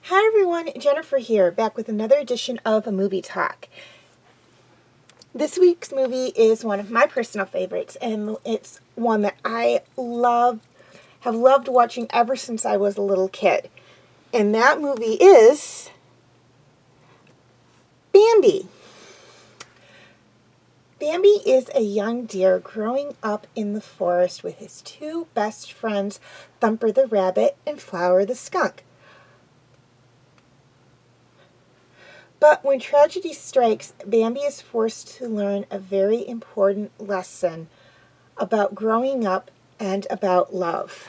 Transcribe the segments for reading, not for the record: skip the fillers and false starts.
Hi everyone, Jennifer here, back with another edition of a movie talk. This week's movie is one of my personal favorites, and it's one that I have loved watching ever since I was a little kid. And that movie is Bambi. Bambi is a young deer growing up in the forest with his two best friends, Thumper the rabbit and Flower the skunk. But when tragedy strikes, Bambi is forced to learn a very important lesson about growing up and about love.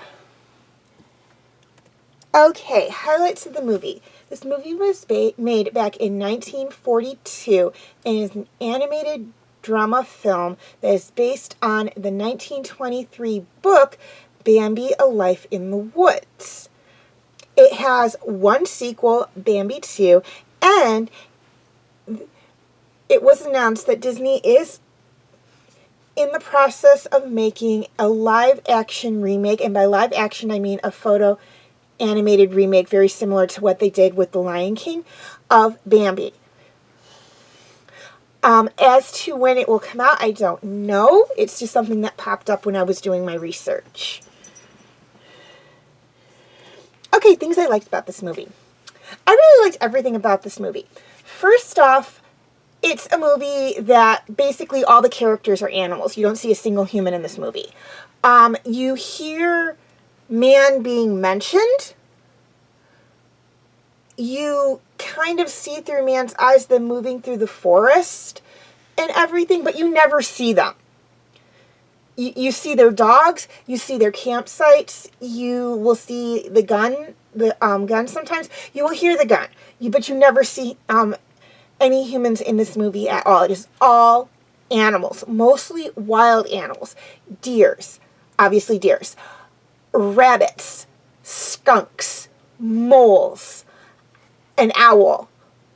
Okay, highlights of the movie. This movie was made back in 1942 and is an animated drama film that is based on the 1923 book, Bambi, A Life in the Woods. It has one sequel, Bambi 2, and it was announced that Disney is in the process of making a live-action remake, and by live-action I mean a photo-animated remake very similar to what they did with The Lion King, of Bambi. As to when it will come out, I don't know. It's just something that popped up when I was doing my research. Okay, things I liked about this movie. I really liked everything about this movie. First off, it's a movie that basically all the characters are animals. You don't see a single human in this movie. You hear man being mentioned. You kind of see through man's eyes them moving through the forest and everything, but you never see them. You see their dogs, you see their campsites, you will see the gun sometimes. You will hear the gun, but you never see any humans in this movie at all. It is all animals, mostly wild animals. Deers, obviously deers, rabbits, skunks, moles, an owl,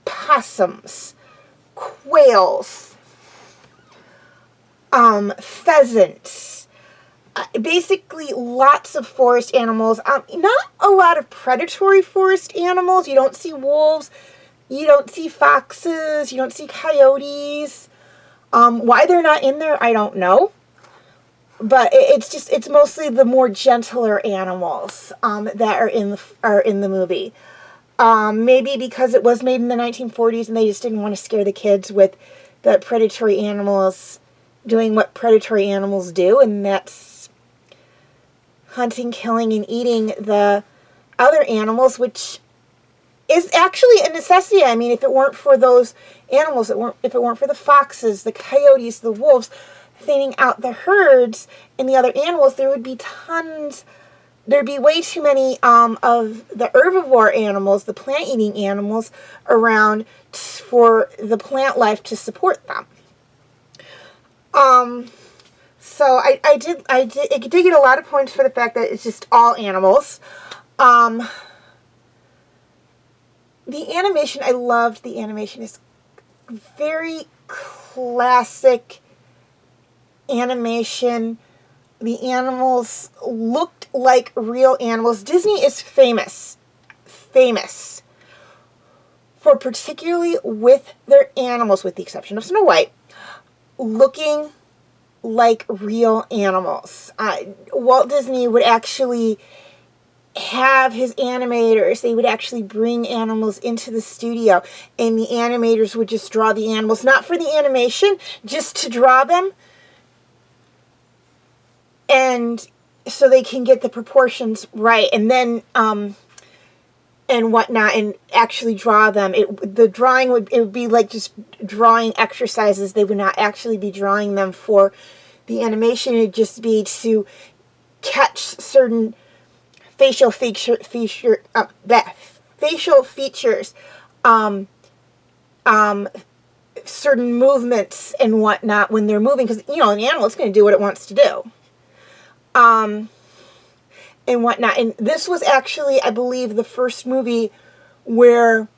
possums, quails, pheasants, basically lots of forest animals. Not a lot of predatory forest animals. You don't see wolves, you don't see foxes, you don't see coyotes. Why they're not in there, I don't know. But it's mostly the more gentler animals that are in the movie. Maybe because it was made in the 1940s and they just didn't want to scare the kids with the predatory animals doing what predatory animals do, and that's hunting, killing, and eating the other animals, which is actually a necessity. I mean, if it weren't for those animals, if it weren't for the foxes, the coyotes, the wolves, thinning out the herds and the other animals, there'd be way too many of the herbivore animals, the plant-eating animals, around for the plant life to support them. So I did get a lot of points for the fact that it's just all animals. The animation, I loved the animation. It's very classic animation. The animals looked like real animals. Disney is famous for, particularly with their animals, with the exception of Snow White, looking like real animals. Walt Disney would actually have his animators, they would actually bring animals into the studio, and the animators would just draw the animals, not for the animation, just to draw them, and so they can get the proportions right, and then and whatnot, and actually draw them. The drawing would be like just drawing exercises. They would not actually be drawing them for the animation. It'd just be to catch certain facial features, certain movements and whatnot when they're moving, because an animal is going to do what it wants to do. And whatnot. And this was actually, I believe, the first movie where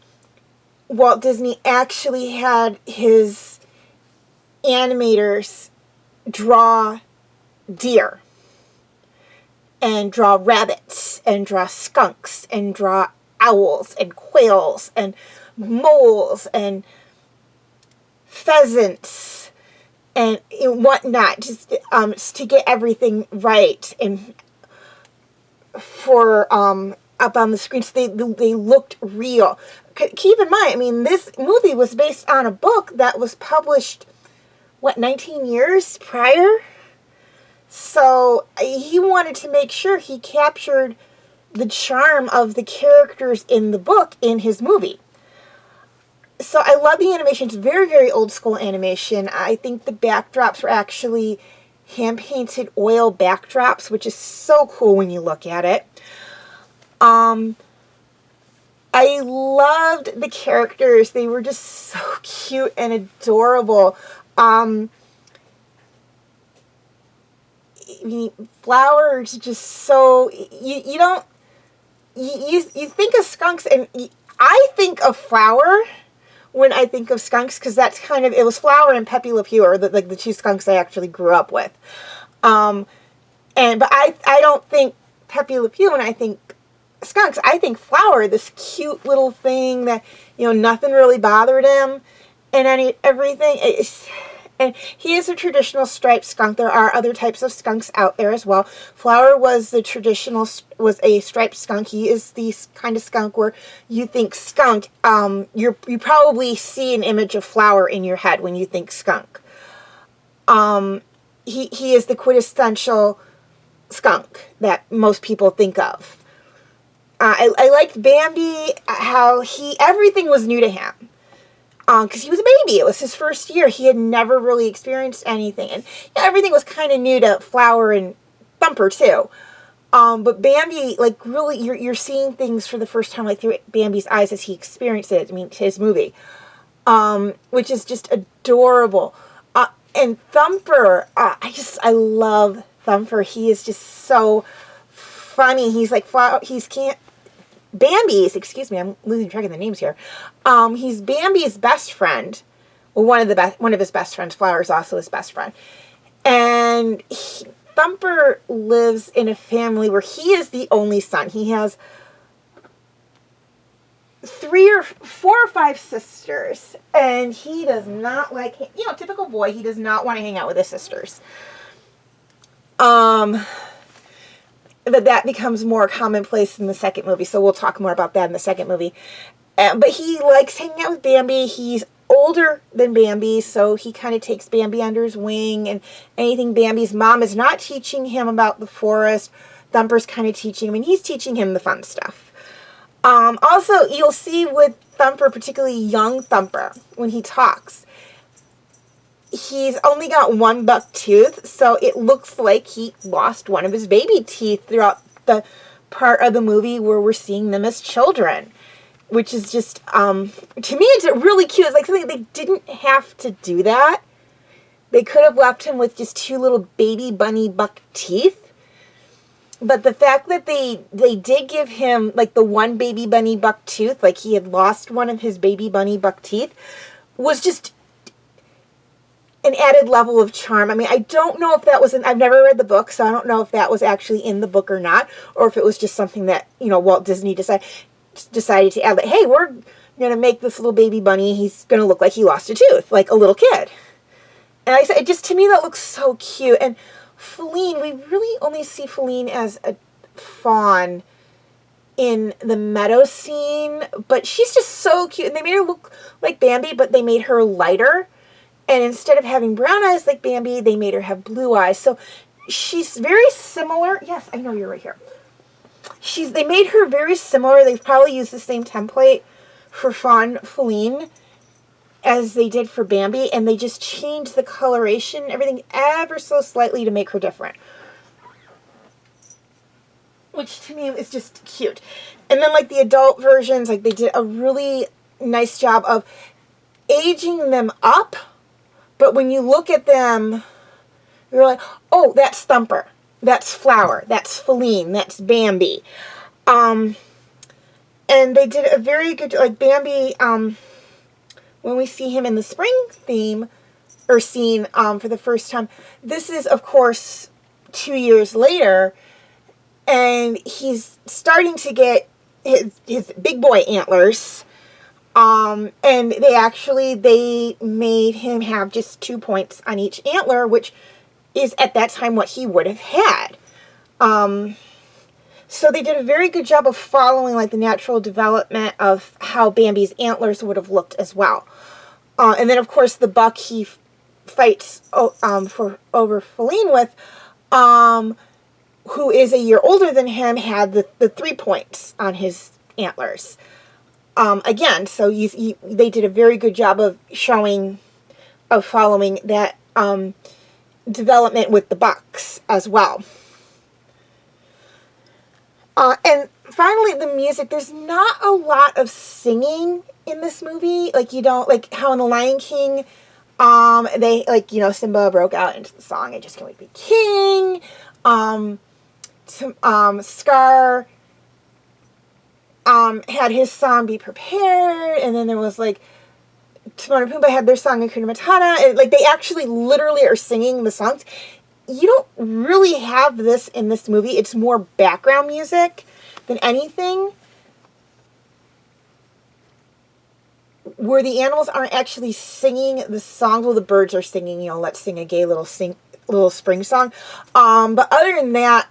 Walt Disney actually had his animators draw deer and draw rabbits and draw skunks and draw owls and quails and moles and pheasants and whatnot, just to get everything right and for up on the screen, so they looked real. Keep in mind, I mean, this movie was based on a book that was published, what, 19 years prior? So he wanted to make sure he captured the charm of the characters in the book in his movie. So I love the animation. It's very, very old school animation. I think the backdrops were actually hand-painted oil backdrops, which is so cool when you look at it. I loved the characters. They were just so cute and adorable. I mean, Flowers just so, you don't, you think of skunks, and I think of Flower when I think of skunks, because that's kind of, it was Flower and Pepe Le Pew are like the two skunks I actually grew up with. But I don't think Pepe Le Pew when I think skunks. I think Flower, this cute little thing that, nothing really bothered him and everything. And he is a traditional striped skunk. There are other types of skunks out there as well. Flower was a striped skunk. He is the kind of skunk where you think skunk, you probably see an image of Flower in your head when you think skunk. He is the quintessential skunk that most people think of. I liked Bambi, how everything was new to him. Because he was a baby. It was his first year. He had never really experienced anything. And everything was kind of new to Flower and Thumper, too. But Bambi, like, really, you're seeing things for the first time, like, through Bambi's eyes as he experienced it. I mean, his movie. Which is just adorable. And Thumper, I love Thumper. He is just so funny. He's like, Bambi's, excuse me, I'm losing track of the names here. He's Bambi's best friend. Well, one of his best friends. Flower is also his best friend. And Thumper lives in a family where he is the only son. He has 4 or 5 sisters. And he does not like, typical boy, he does not want to hang out with his sisters. But that becomes more commonplace in the second movie, so we'll talk more about that in the second movie. But he likes hanging out with Bambi. He's older than Bambi, so he kind of takes Bambi under his wing, and anything Bambi's mom is not teaching him about the forest, Thumper's kind of teaching him, and he's teaching him the fun stuff. Also, you'll see with Thumper, particularly young Thumper, when he talks, he's only got one buck tooth, so it looks like he lost one of his baby teeth throughout the part of the movie where we're seeing them as children, which is just, to me, it's really cute. It's like something they didn't have to do that. They could have left him with just 2 little baby bunny buck teeth, but the fact that they did give him, like, the one baby bunny buck tooth, like he had lost one of his baby bunny buck teeth, was just an added level of charm. I mean, I don't know if that was I've never read the book, so I don't know if that was actually in the book or not, or if it was just something that, Walt Disney decided to add, like, hey, we're going to make this little baby bunny, he's going to look like he lost a tooth, like a little kid. And I said, to me, that looks so cute. And Faline, we really only see Faline as a fawn in the meadow scene, but she's just so cute. And they made her look like Bambi, but they made her lighter. And instead of having brown eyes like Bambi, they made her have blue eyes. So she's very similar. Yes, I know you're right here. They made her very similar. They probably used the same template for Faline as they did for Bambi. And they just changed the coloration, everything ever so slightly to make her different. Which to me is just cute. And then like the adult versions, like they did a really nice job of aging them up. But when you look at them, you're like, oh, that's Thumper. That's Flower. That's Faline. That's Bambi. And they did a very good, like Bambi, when we see him in the spring theme, or scene for the first time, this is, of course, 2 years later, and he's starting to get his big boy antlers. And they made him have just 2 points on each antler, which is at that time what he would have had. So they did a very good job of following like the natural development of how Bambi's antlers would have looked as well. And then of course the buck he fights over Faline with, who is a year older than him, had the 3 points on his antlers. Again, so they did a very good job of following that development with the bucks as well. And finally, the music. There's not a lot of singing in this movie. Like, you don't, like how in The Lion King, they, like, you know, Simba broke out into the song, I Just Can't Wait to Be King. Scar had his song Be Prepared, and then there was like Timon and Pumbaa had their song Hakuna Matata, and like they actually literally are singing the songs. You don't really have this in this movie. It's more background music than anything, where the animals aren't actually singing the songs. Well, the birds are singing, you know, let's sing a gay little spring song. But other than that,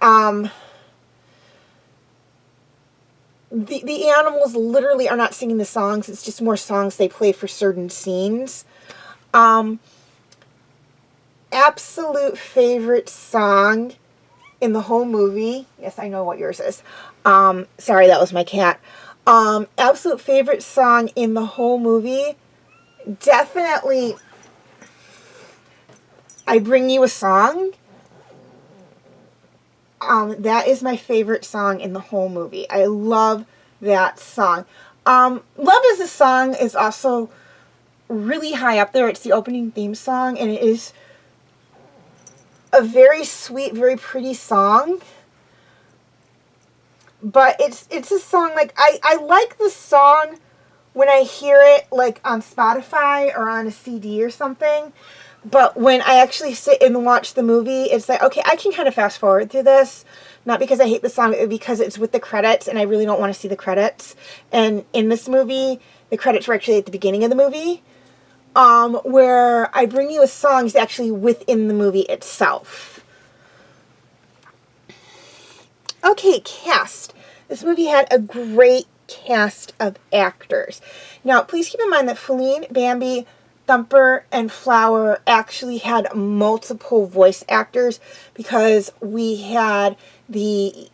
the animals literally are not singing the songs. It's just more songs they play for certain scenes. Absolute favorite song in the whole movie. Yes, I know what yours is. Sorry, that was my cat. Absolute favorite song in the whole movie. Definitely I Bring You a Song. That is my favorite song in the whole movie. I love that song. Love Is a Song is also really high up there. It's the opening theme song, and it is a very sweet, very pretty song. But it's a song, like, I like the song when I hear it, like, on Spotify or on a CD or something. But when I actually sit and watch the movie, it's like, okay, I can kind of fast forward through this. Not because I hate the song, but because it's with the credits, and I really don't want to see the credits. And in this movie, the credits were actually at the beginning of the movie. Where I Bring You a Song is actually within the movie itself. Okay, cast. This movie had a great cast of actors. Now, please keep in mind that Faline, Bambi, Thumper, and Flower actually had multiple voice actors, because we had we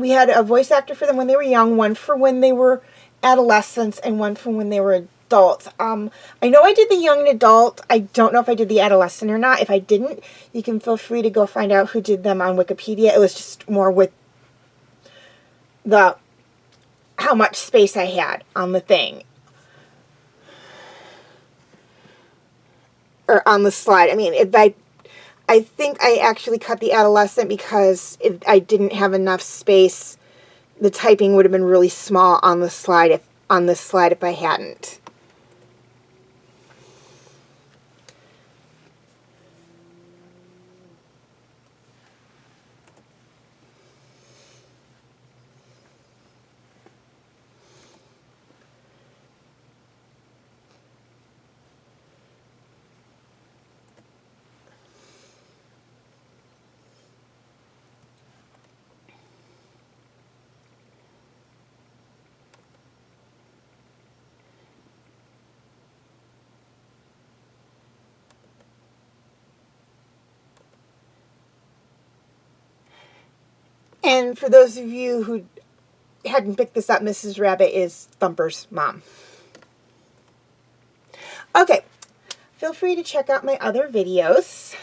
had a voice actor for them when they were young, one for when they were adolescents, and one for when they were adults. I know I did the young adult. I don't know if I did the adolescent or not. If I didn't, you can feel free to go find out who did them on Wikipedia. It was just more with how much space I had on the thing. Or on the slide. I mean, I think I actually cut the adolescent because I didn't have enough space. The typing would have been really small on the slide if I hadn't. And for those of you who hadn't picked this up, Mrs. Rabbit is Thumper's mom. Okay, feel free to check out my other videos.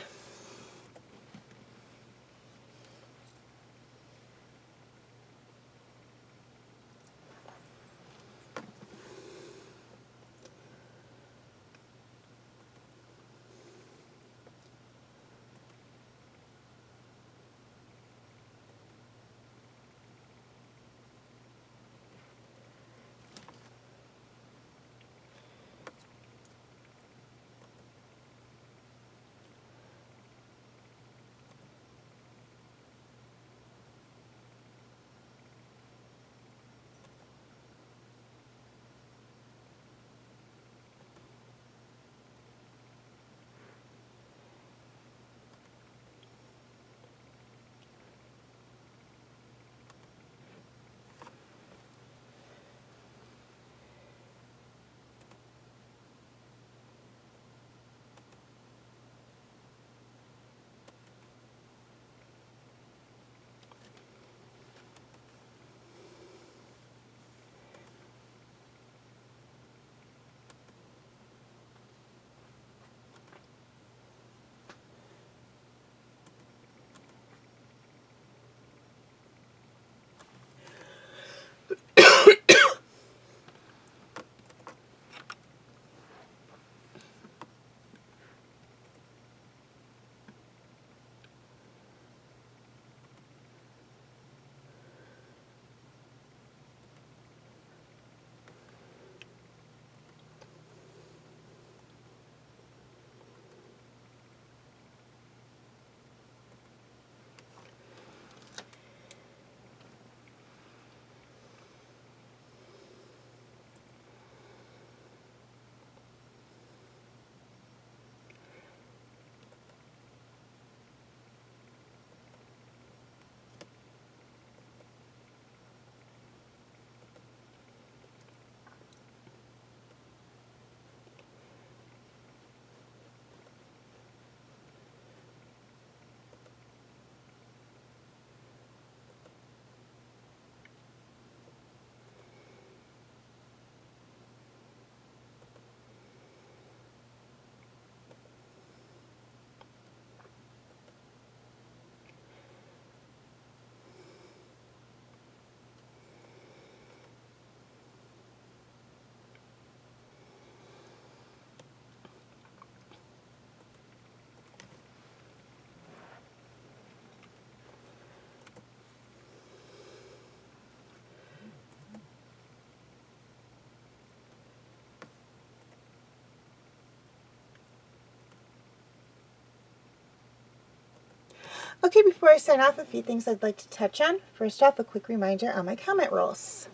Okay, before I sign off, a few things I'd like to touch on. First off, a quick reminder on my comment rules.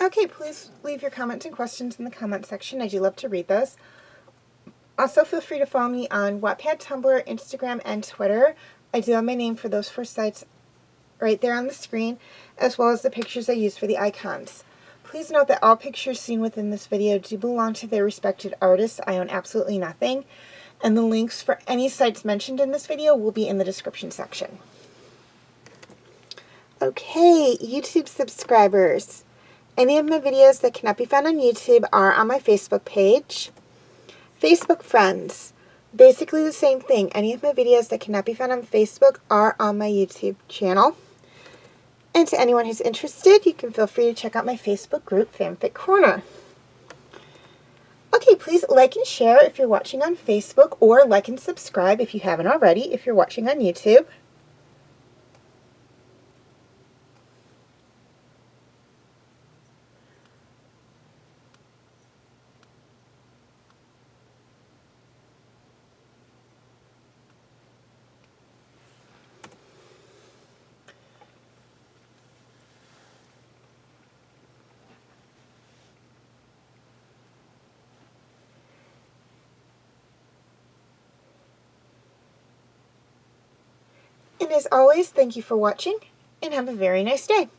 Okay, please leave your comments and questions in the comment section. I do love to read those. Also, feel free to follow me on Wattpad, Tumblr, Instagram, and Twitter. I do have my name for those 4 sites right there on the screen, as well as the pictures I use for the icons. Please note that all pictures seen within this video do belong to their respected artists. I own absolutely nothing, and the links for any sites mentioned in this video will be in the description section. Okay, YouTube subscribers. Any of my videos that cannot be found on YouTube are on my Facebook page. Facebook friends. Basically the same thing. Any of my videos that cannot be found on Facebook are on my YouTube channel. And to anyone who's interested, you can feel free to check out my Facebook group, Fanfic Corner. Okay, please like and share if you're watching on Facebook, or like and subscribe if you haven't already if you're watching on YouTube. And as always, thank you for watching, and have a very nice day.